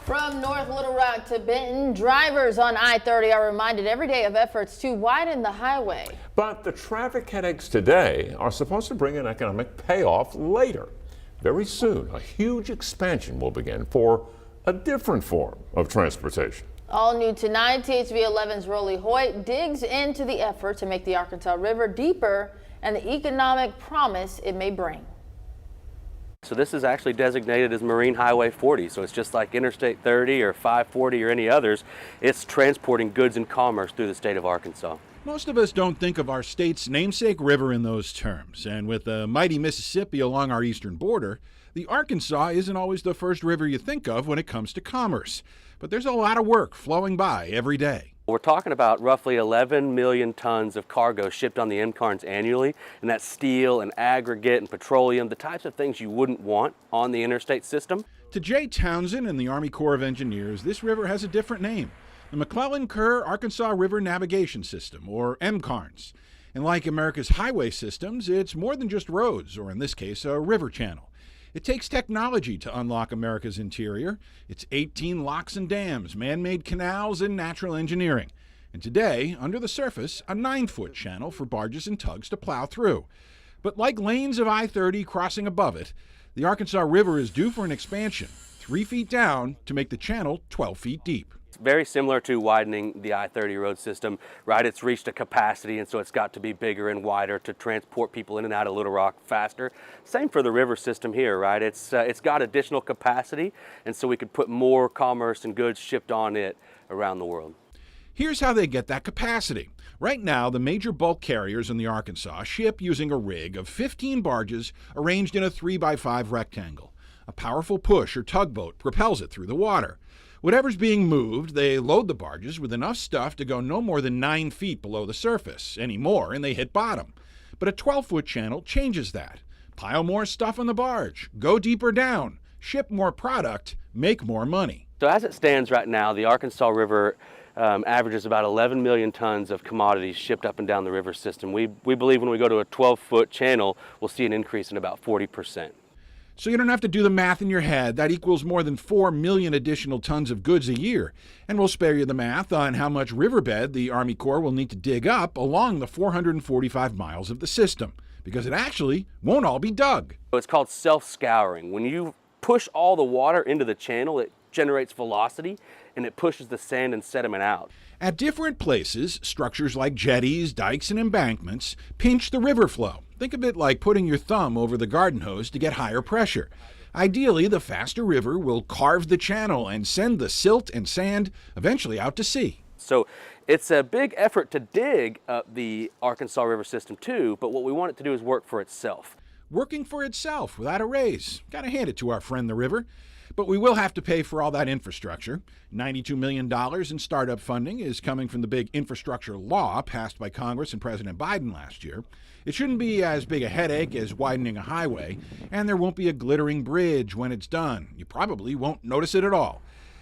From North Little Rock to Benton, drivers on I-30 are reminded every day of efforts to widen the highway. But the traffic headaches today are supposed to bring an economic payoff later. Very soon, a huge expansion will begin for a different form of transportation. All new tonight, THV 11's Rolly Hoyt digs into the effort to make the Arkansas River deeper and the economic promise it may bring. So this is actually designated as Marine Highway 40, so it's just like Interstate 30 or 540 or any others. It's transporting goods and commerce through the state of Arkansas. Most of us don't think of our state's namesake river in those terms, and with the mighty Mississippi along our eastern border, the Arkansas isn't always the first river you think of when it comes to commerce. But there's a lot of work flowing by every day. We're talking about roughly 11 million tons of cargo shipped on the MCARNs annually, and that's steel and aggregate and petroleum, the types of things you wouldn't want on the interstate system. To Jay Townsend and the Army Corps of Engineers, this river has a different name, the McClellan-Kerr Arkansas River Navigation System, or MCARNs. And like America's highway systems, it's more than just roads, or in this case, a river channel. It takes technology to unlock America's interior. It's 18 locks and dams, man-made canals, and natural engineering. And today, under the surface, a 9-foot channel for barges and tugs to plow through. But like lanes of I-30 crossing above it, the Arkansas River is due for an expansion, 3 feet down to make the channel 12 feet deep. It's very similar to widening the I-30 road system, right? It's reached a capacity, and so it's got to be bigger and wider to transport people in and out of Little Rock faster. Same for the river system here, right? It's got additional capacity, and so we could put more commerce and goods shipped on it around the world. Here's how they get that capacity. Right now, the major bulk carriers in the Arkansas ship using a rig of 15 barges arranged in a 3x5 rectangle. A powerful push or tugboat propels it through the water. Whatever's being moved, they load the barges with enough stuff to go no more than 9 feet below the surface. Any more, and they hit bottom. But a 12-foot channel changes that. Pile more stuff on the barge, go deeper down, ship more product, make more money. So as it stands right now, the Arkansas River averages about 11 million tons of commodities shipped up and down the river system. We believe when we go to a 12-foot channel, we'll see an increase in about 40%. So you don't have to do the math in your head. That equals more than 4 million additional tons of goods a year. And we'll spare you the math on how much riverbed the Army Corps will need to dig up along the 445 miles of the system, because it actually won't all be dug. It's called self-scouring. When you push all the water into the channel, it generates velocity and it pushes the sand and sediment out. At different places, structures like jetties, dikes, and embankments pinch the river flow. Think of it like putting your thumb over the garden hose to get higher pressure. Ideally, the faster river will carve the channel and send the silt and sand eventually out to sea. So it's a big effort to dig up the Arkansas River system too, but what we want it to do is work for itself. Working for itself without a raise. Gotta hand it to our friend the river. But we will have to pay for all that infrastructure. $92 million in startup funding is coming from the big infrastructure law passed by Congress and President Biden last year. It shouldn't be as big a headache as widening a highway, and there won't be a glittering bridge when it's done. You probably won't notice it at all.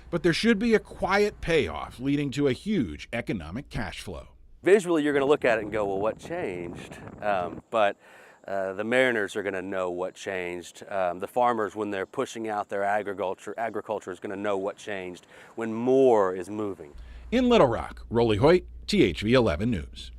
But there should be a quiet payoff leading to a huge economic cash flow. Visually, you're going to look at it and go, well, what changed? The mariners are going to know what changed. The farmers, when they're pushing out their agriculture is going to know what changed when more is moving. In Little Rock, Rolly Hoyt, THV 11 News.